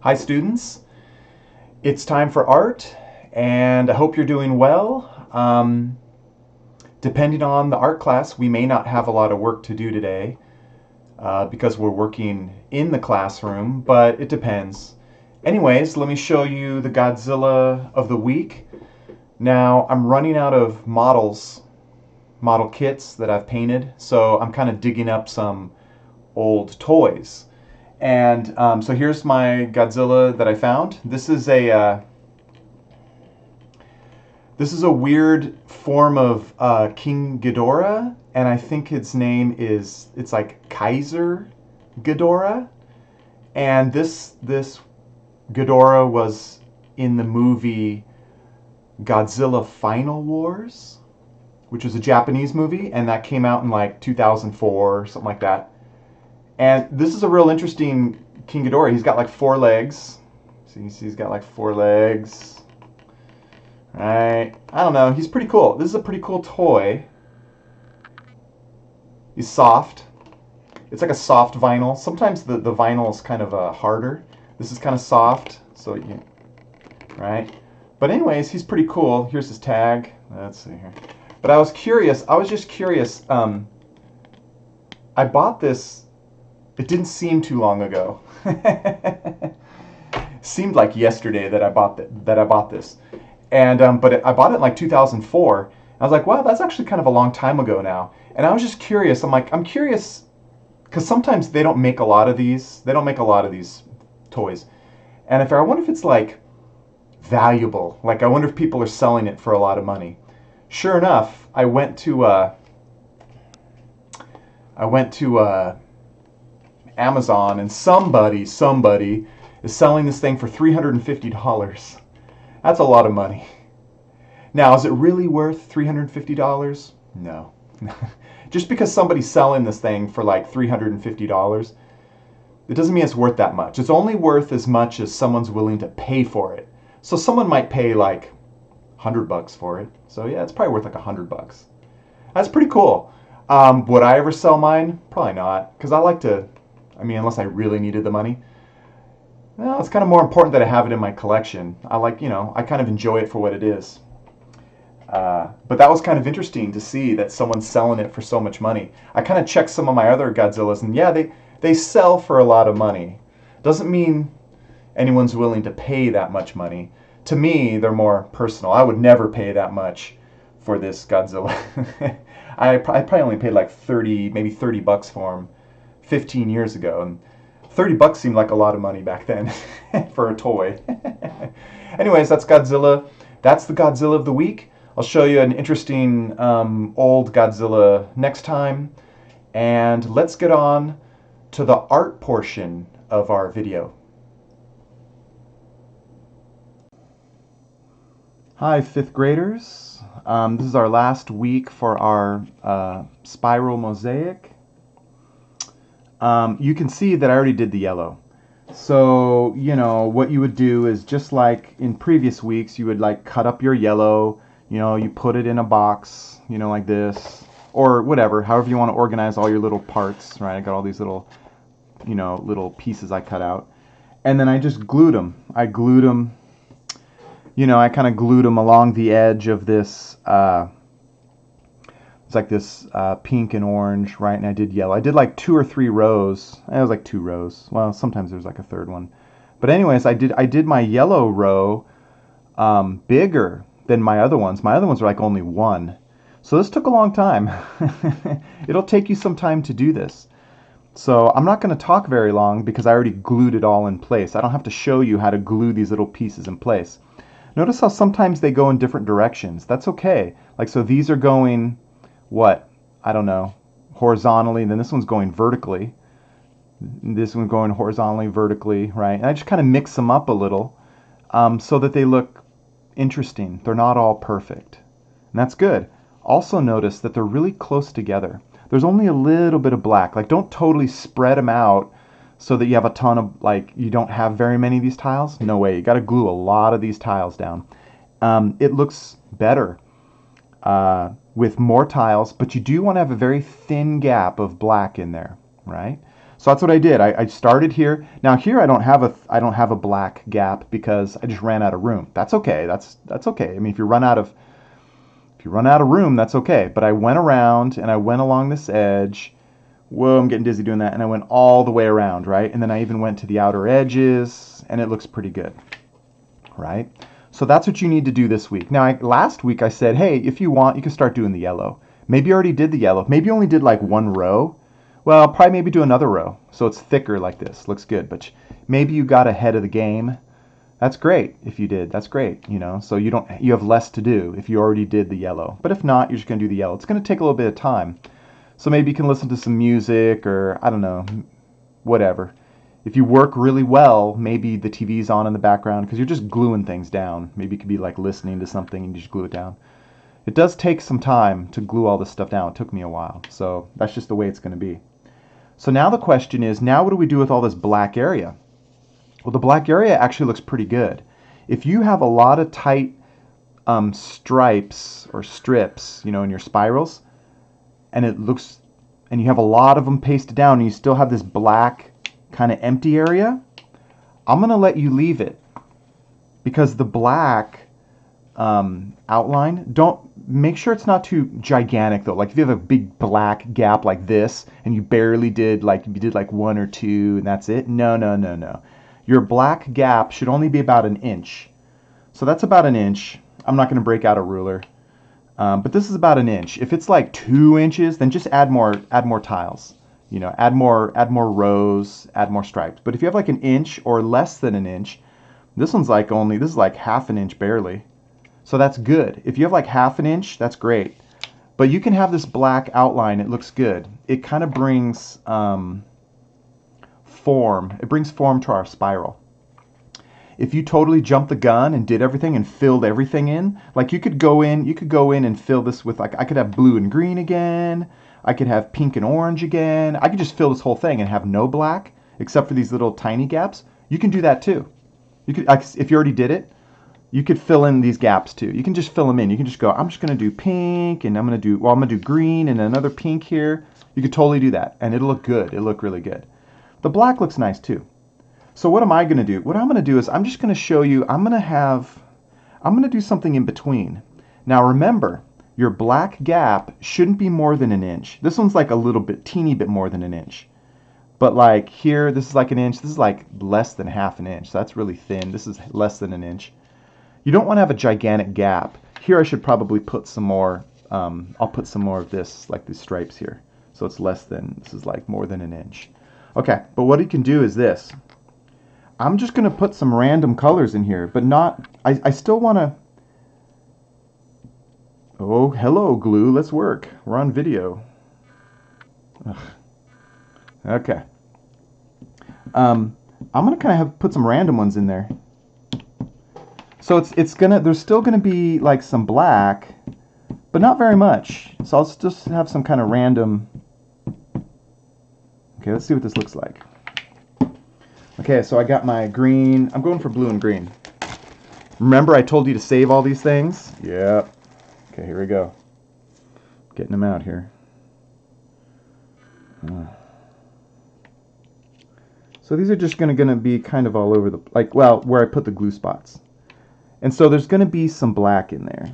Hi students, it's time for art and I hope you're doing well. Depending on the art class, we may not have a lot of work to do today because we're working in the classroom, but it depends. Anyways, let me show you the Godzilla of the week. Now I'm running out of model kits that I've painted, so I'm kind of digging up some old toys. And so here's my Godzilla that I found. This is a weird form of King Ghidorah, and I think its name is, it's like Kaiser Ghidorah. And this Ghidorah was in the movie Godzilla Final Wars, which was a Japanese movie, and that came out in like 2004 or something like that. And this is a real interesting King Ghidorah. He's got like 4 legs. See, he's got like 4 legs. Right? I don't know. He's pretty cool. This is a pretty cool toy. He's soft. It's like a soft vinyl. Sometimes the vinyl is kind of harder. This is kind of soft. So, right? But anyways, he's pretty cool. Here's his tag. Let's see here. But I was curious. I was just curious. I bought this. It didn't seem too long ago. Seemed like yesterday that I bought this, and I bought it in like 2004. I was like, wow, that's actually kind of a long time ago now. And I was just curious. I'm curious because sometimes they don't make a lot of these. They don't make a lot of these toys, and I wonder if it's like valuable. Like I wonder if people are selling it for a lot of money. Sure enough, I went to Amazon, and somebody is selling this thing for $350. That's a lot of money. Now, is it really worth $350? No. Just because somebody's selling this thing for like $350, it doesn't mean it's worth that much. It's only worth as much as someone's willing to pay for it. So someone might pay like $100 for it. So yeah, it's probably worth like $100. That's pretty cool. Would I ever sell mine? Probably not, because I like to. Unless I really needed the money. Well, it's kind of more important that I have it in my collection. I I kind of enjoy it for what it is. But that was kind of interesting to see that someone's selling it for so much money. I kind of checked some of my other Godzillas, and yeah, they sell for a lot of money. Doesn't mean anyone's willing to pay that much money. To me, they're more personal. I would never pay that much for this Godzilla. I probably only paid like maybe $30 for him 15 years ago, and $30 seemed like a lot of money back then for a toy. Anyways, that's Godzilla. That's the Godzilla of the week. I'll show you an interesting old Godzilla next time, and let's get on to the art portion of our video. Hi, 5th graders. This is our last week for our spiral mosaic. You can see that I already did the yellow. So, what you would do is just like in previous weeks, you would like cut up your yellow, you put it in a box, like this, or whatever, however you want to organize all your little parts, right? I got all these little, little pieces I cut out. And then I just glued them. I kind of glued them along the edge of this, it's like this pink and orange, right? And I did yellow. I did like 2 or 3 rows. It was like 2 rows. Well, sometimes there's like a third one. But anyways, I did my yellow row bigger than my other ones. My other ones were like only 1. So this took a long time. It'll take you some time to do this. So I'm not going to talk very long because I already glued it all in place. I don't have to show you how to glue these little pieces in place. Notice how sometimes they go in different directions. That's okay. Like, so these are going, what? I don't know, horizontally, and then this one's going vertically. This one's going horizontally, vertically, right? And I just kind of mix them up a little so that they look interesting. They're not all perfect. And that's good. Also notice that they're really close together. There's only a little bit of black. Like, don't totally spread them out so that you have a ton of, like, you don't have very many of these tiles. No way. You got to glue a lot of these tiles down. It looks better with more tiles, but you do want to have a very thin gap of black in there, right? So that's what I did. I started here. Now here I don't have a black gap because I just ran out of room. That's okay. That's okay. I mean, if you run out of room, that's okay. But I went around and I went along this edge. Whoa, I'm getting dizzy doing that. And I went all the way around, right? And then I even went to the outer edges, and it looks pretty good, right? So that's what you need to do this week. Now, last week I said, hey, if you want, you can start doing the yellow. Maybe you already did the yellow. Maybe you only did like one row. Well, I'll probably maybe do another row so it's thicker like this. Looks good. But maybe you got ahead of the game. That's great if you did. That's great, you know. So you have less to do if you already did the yellow. But if not, you're just going to do the yellow. It's going to take a little bit of time. So maybe you can listen to some music or I don't know, whatever. If you work really well, maybe the TV's on in the background because you're just gluing things down. Maybe you could be like listening to something and you just glue it down. It does take some time to glue all this stuff down. It took me a while. So that's just the way it's going to be. So now the question is, now what do we do with all this black area? Well, the black area actually looks pretty good. If you have a lot of tight stripes or strips, you know, in your spirals, and you have a lot of them pasted down, and you still have this black kind of empty area, I'm going to let you leave it because the black outline, don't make sure it's not too gigantic though. Like if you have a big black gap like this and you barely did like one or two and that's it. No. Your black gap should only be about an inch. So that's about an inch. I'm not going to break out a ruler. But this is about an inch. If it's like 2 inches, then just add more tiles. You know, add more rows, add more stripes. But if you have like an inch or less than an inch, this is like half an inch barely. So that's good. If you have like half an inch, that's great. But you can have this black outline. It looks good. It kind of brings form. It brings form to our spiral. If you totally jumped the gun and did everything and filled everything in, like you could go in and fill this with like, I could have blue and green again. I could have pink and orange again. I could just fill this whole thing and have no black except for these little tiny gaps. You can do that too. You could, if you already did it, you could fill in these gaps too. You can just fill them in. You can just go, I'm just going to do pink and I'm going to do green and another pink here. You could totally do that and it'll look good. It'll look really good. The black looks nice too. So what am I going to do? What I'm going to do is I'm just going to show you, I'm going to do something in between. Now remember, your black gap shouldn't be more than an inch. This one's like a little bit, teeny bit more than an inch. But like here, this is like an inch. This is like less than half an inch. So that's really thin. This is less than an inch. You don't want to have a gigantic gap. Here I should probably put some more, I'll put some more of this, like these stripes here. So it's this is like more than an inch. Okay, but what you can do is this. I'm just going to put some random colors in here, but not, I still want to, oh, hello glue, let's work. We're on video. Ugh. Okay. I'm going to kind of put some random ones in there. So there's still gonna be like some black, but not very much. So I'll just have some kind of random. Okay, let's see what this looks like. Okay, so I got my green. I'm going for blue and green. Remember I told you to save all these things? Yep. Okay, here we go. Getting them out here. So these are just gonna be kind of all over the, like, well, where I put the glue spots. And so there's going to be some black in there.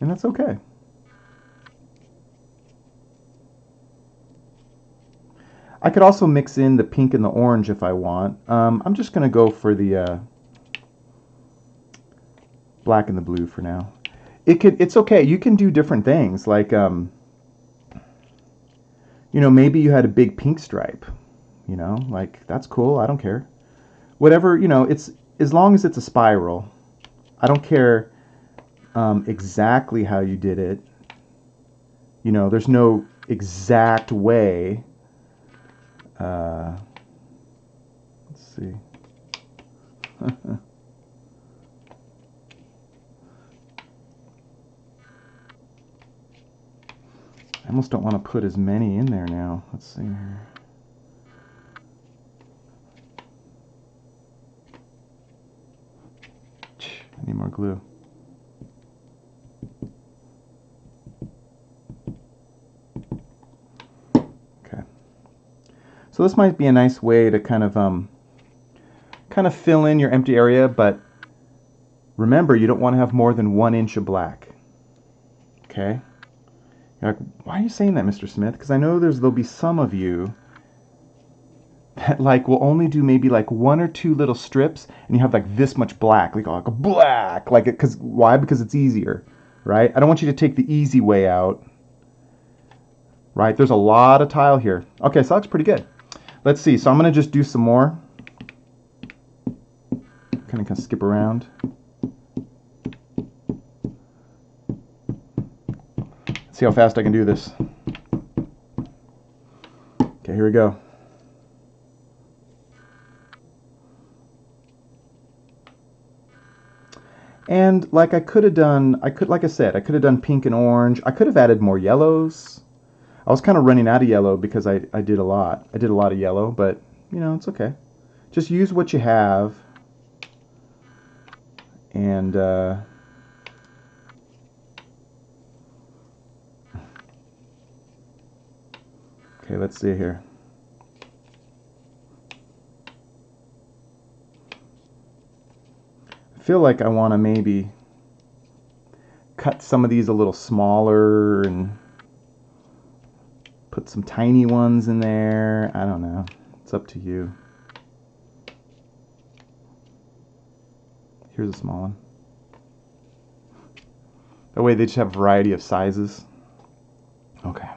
And that's okay. I could also mix in the pink and the orange if I want. I'm just going to go for the black and the blue for now. It's okay. You can do different things. Like, you know, maybe you had a big pink stripe. You know, like, that's cool. I don't care. Whatever, you know, it's as long as it's a spiral. I don't care exactly how you did it. You know, there's no exact way. Let's see. I almost don't want to put as many in there now. Let's see here. I need more glue. So this might be a nice way to kind of fill in your empty area, but remember, you don't want to have more than 1 inch of black. Okay? You're like, why are you saying that, Mr. Smith? Because I know there'll be some of you that like will only do maybe like 1 or 2 little strips, and you have like this much black, like a black, like it. Because why? Because it's easier, right? I don't want you to take the easy way out, right? There's a lot of tile here. Okay, so that looks pretty good. Let's see. So I'm gonna just do some more. Kind of skip around. See how fast I can do this. Okay, here we go. And like I could have done, like I said, I could have done pink and orange. I could have added more yellows. I was kind of running out of yellow because I did a lot. I did a lot of yellow, but you know, it's okay. Just use what you have. And okay, let's see here. I feel like I want to maybe cut some of these a little smaller and put some tiny ones in there. I don't know. It's up to you. Here's a small one. That way they just have a variety of sizes. Okay.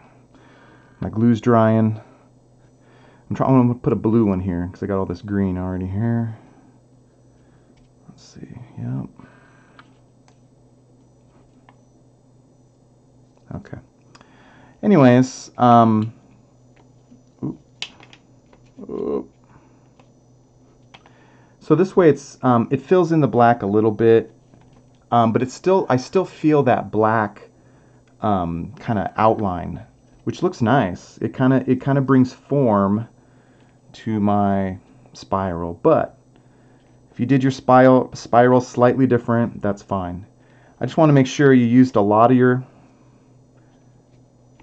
My glue's drying. I'm going to put a blue one here because I got all this green already here. Let's see. Yep. Okay. Anyways, so this way it's it fills in the black a little bit, but it's still I still feel that black kind of outline, which looks nice. It kind of brings form to my spiral. But if you did your spiral slightly different, that's fine. I just want to make sure you used a lot of your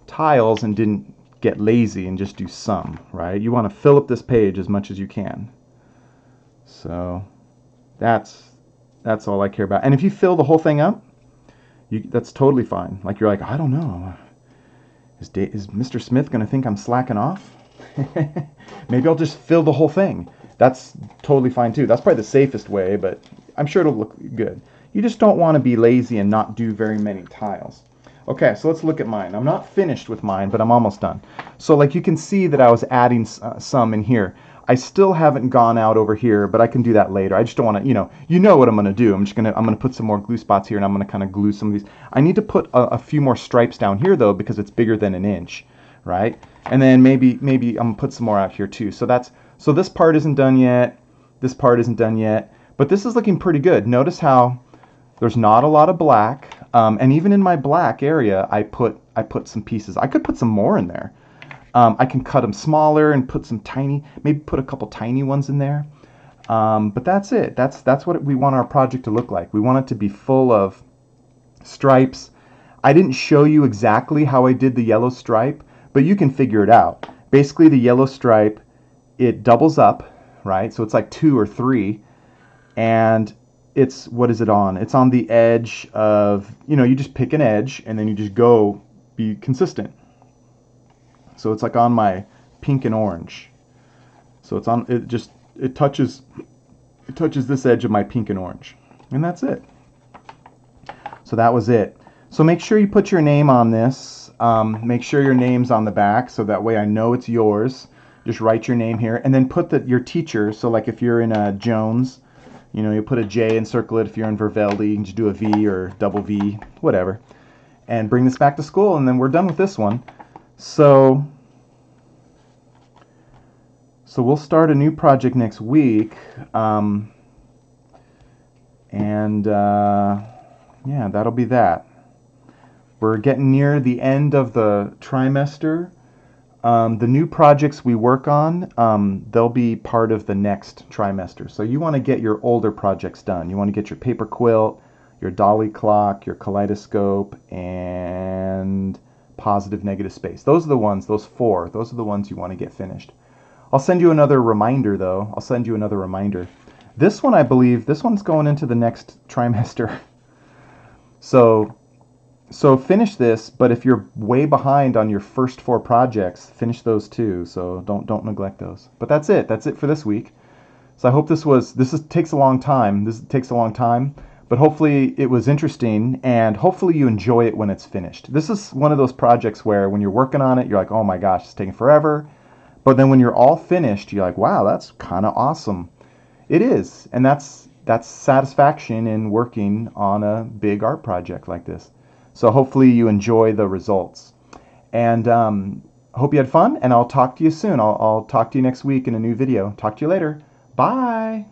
tiles and didn't get lazy and just do some, right? You want to fill up this page as much as you can. So that's all I care about. And if you fill the whole thing up, that's totally fine. Like you're like, I don't know, is Mr. Smith going to think I'm slacking off? Maybe I'll just fill the whole thing. That's totally fine too. That's probably the safest way, but I'm sure it'll look good. You just don't want to be lazy and not do very many tiles. Okay, so let's look at mine. I'm not finished with mine, but I'm almost done. So like you can see that I was adding some in here. I still haven't gone out over here, but I can do that later. I just don't want to, you know what I'm going to do. I'm going to put some more glue spots here, and I'm going to kind of glue some of these. I need to put a few more stripes down here though, because it's bigger than 1 inch, right? And then maybe I'm going to put some more out here too. So this part isn't done yet. This part isn't done yet, but this is looking pretty good. Notice how there's not a lot of black, and even in my black area, I put some pieces. I could put some more in there. I can cut them smaller and put some tiny, maybe put a couple tiny ones in there. But that's it. That's what we want our project to look like. We want it to be full of stripes. I didn't show you exactly how I did the yellow stripe, but you can figure it out. Basically, the yellow stripe, it doubles up, right? So it's like 2 or 3, and it's, what is it on? It's on the edge of, you just pick an edge and then you just be consistent. So it's like on my pink and orange. So it's on, it touches this edge of my pink and orange. And that's it. So that was it. So make sure you put your name on this. Make sure your name's on the back so that way I know it's yours. Just write your name here and then put your teacher. So like if you're in Jones, you put a J and circle it. If you're in Verveldi, you can just do a V or double V, whatever. And bring this back to school, and then we're done with this one. So we'll start a new project next week. Yeah, that'll be that. We're getting near the end of the trimester. The new projects we work on, they'll be part of the next trimester. So you want to get your older projects done. You want to get your paper quilt, your dolly clock, your kaleidoscope, and positive negative space. Those are the ones, those 4, those are the ones you want to get finished. I'll send you another reminder, though. I'll send you another reminder. This one, I believe, this one's going into the next trimester. So finish this, but if you're way behind on your first 4 projects, finish those too. So don't neglect those. But that's it. That's it for this week. So I hope takes a long time. This takes a long time, but hopefully it was interesting, and hopefully you enjoy it when it's finished. This is one of those projects where when you're working on it, you're like, oh my gosh, it's taking forever. But then when you're all finished, you're like, wow, that's kind of awesome. It is, and that's satisfaction in working on a big art project like this. So hopefully you enjoy the results. And hope you had fun, and I'll talk to you soon. I'll talk to you next week in a new video. Talk to you later. Bye.